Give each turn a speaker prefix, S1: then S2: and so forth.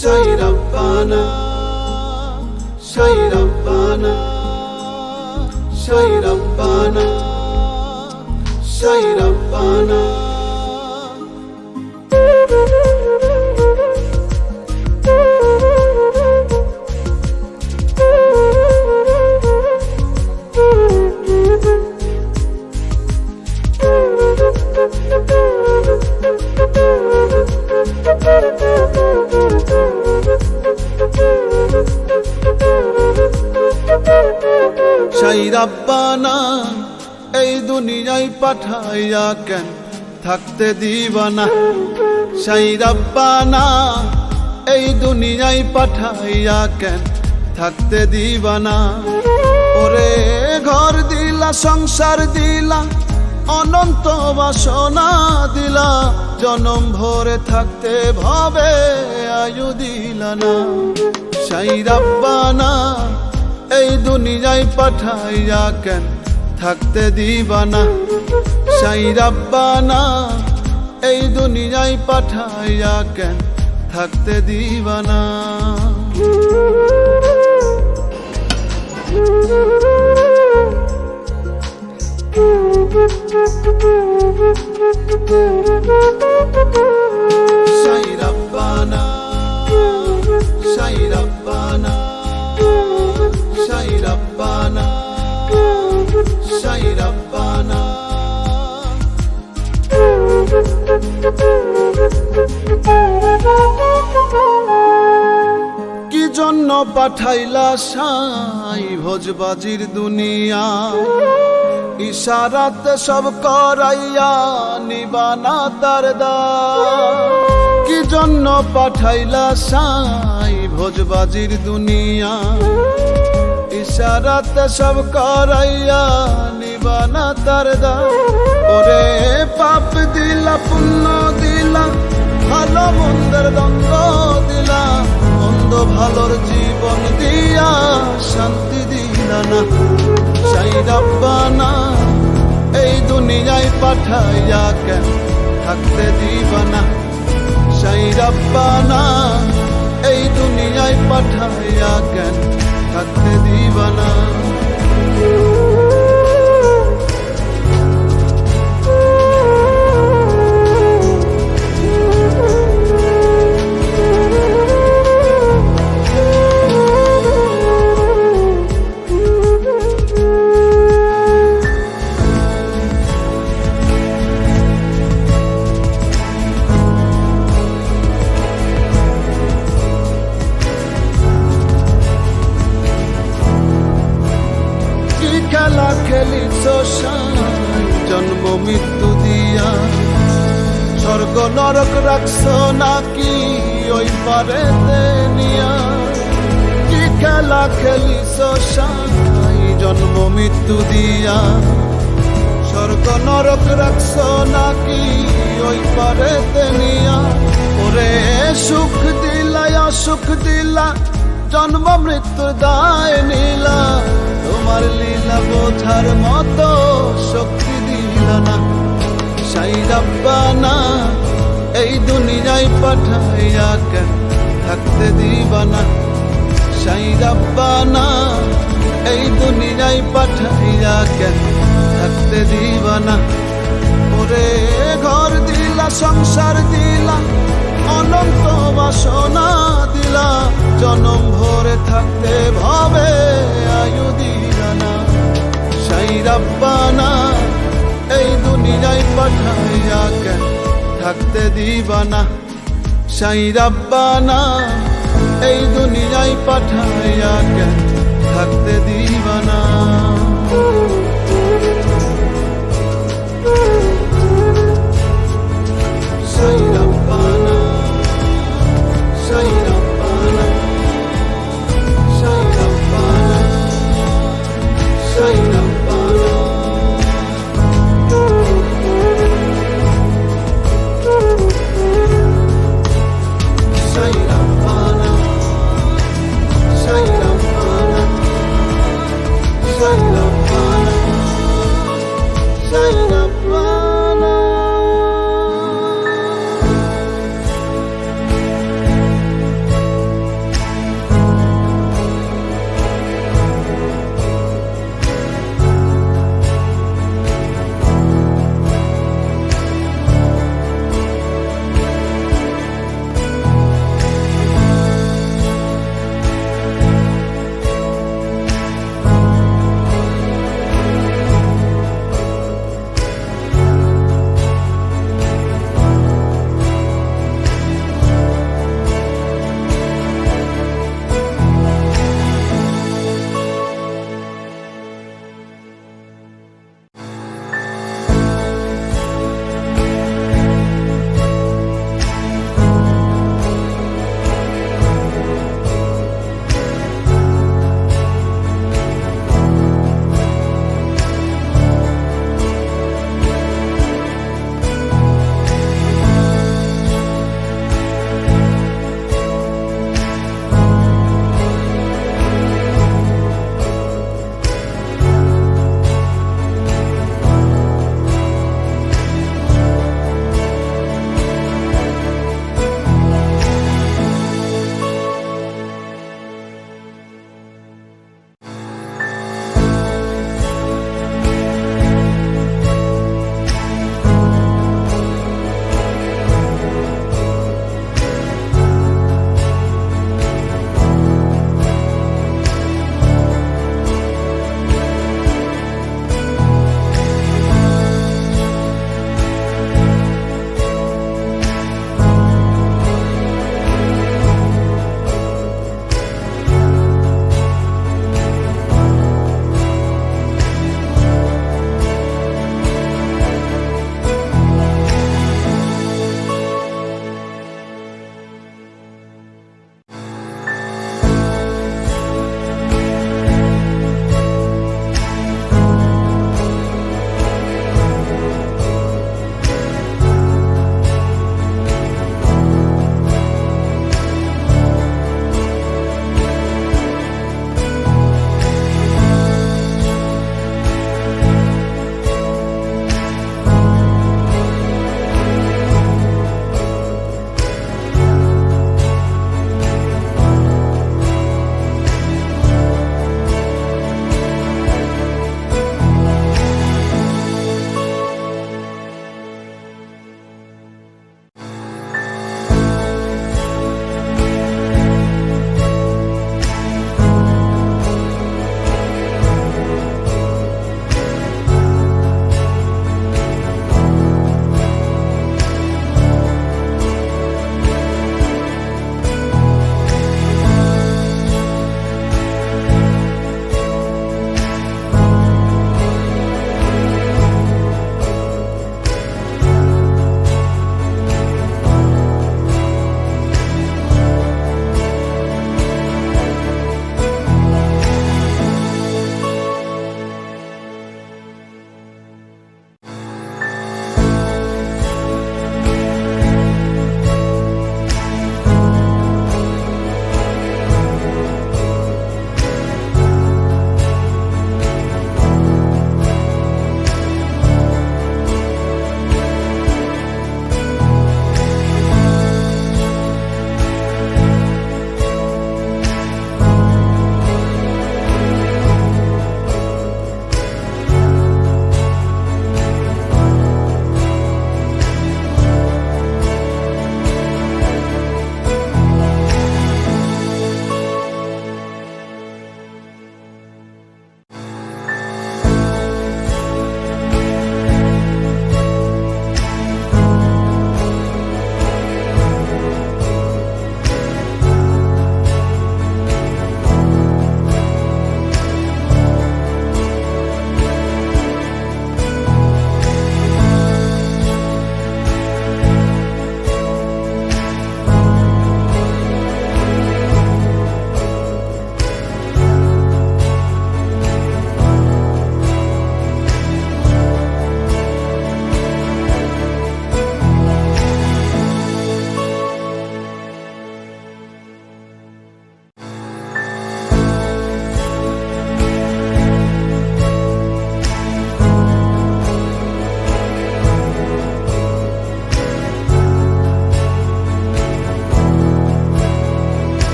S1: Sai Rabbana, Sai Rabbana, Sai Rabbana, Sai Rabbana. Sai Rabbana, এই দুনিয়ায় পাঠাইয়া কেন থাকতে দিবা না। Sai Rabbana, এই দুনিয়ায় পাঠাইয়া কেন থাকতে দিবা না। ওরে ঘর দিলা, সংসার দিলা, অনন্ত বাসনা দিলা, জনম ভরে থাকতে ভাবে আয়ু দিলা না। Sai Rabbana, এই দুনিয়ায় পাঠাইয়া কেন থাকতে দিবা না। Sai Rabbana, এই দুনিয়ায় পাঠাইয়া কেন থাকতে দিবা না। Sai Rabbana, Sai Rabbana, Sai Rabbana, Sai Rabbana. কি জন্য পাঠাইলা সাই ভোজবাজির দুনিয়া, ইশারাতে সব করাইয়া নিবানা তার দ্বার। কি জন্য পাঠাইলা সাই ভোজবাজির দুনিয়া, ইশারাতে সব করাইয়া নিবানা তার দ্বার। ওরে পাপ দিলা, পুণ্য দিলা, ভালো মন্দের দ্বন্দ্ব দিলা, মন্দ ভালোর জীবন দিয়া শান্তি দিলা না। Sai Rabbana, এই দুনিয়ায় পাঠাইয়া কেন থাকতে দিবা না। Sai Rabbana, এই দুনিয়ায় পাঠাইয়া কেন থাকতে দিবা না। খেলা খেলিছ সাই জন্ম মৃত্যু দিয়া, স্বর্গ নরক রাখছ নাকি ওই পারেতে নিয়া। কি খেলা খেলিছ সাই জন্ম মৃত্যু দিয়া, স্বর্গ নরক রাখছ নাকি ওই পারেতে নিয়া। ওরে সুখ দিলা, অসুখ দিলা, জন্ম মৃত্যুর দায় নিলা, তোমার লীলা বোঝার মতো শক্তি দিলা না। Sai Rabbana, এই দুনিয়ায় পাঠাইয়া কেন থাকতে দিবা না। Sai Rabbana, এই দুনিয়ায় পাঠাইয়া কেন থাকতে দিবা না। ওরে ঘর দিলা, সংসার দিলা, অনন্ত বাসনা দিলা, জনম ভরে থাকতে ভাবে আয়ু দিলা না। Sai Rabbana, এই দুনিয়ায় পাঠাইয়া কেন থাকতে দিবা না। Sai Rabbana, এই দুনিয়ায় পাঠাইয়া কেন থাকতে দিবা না।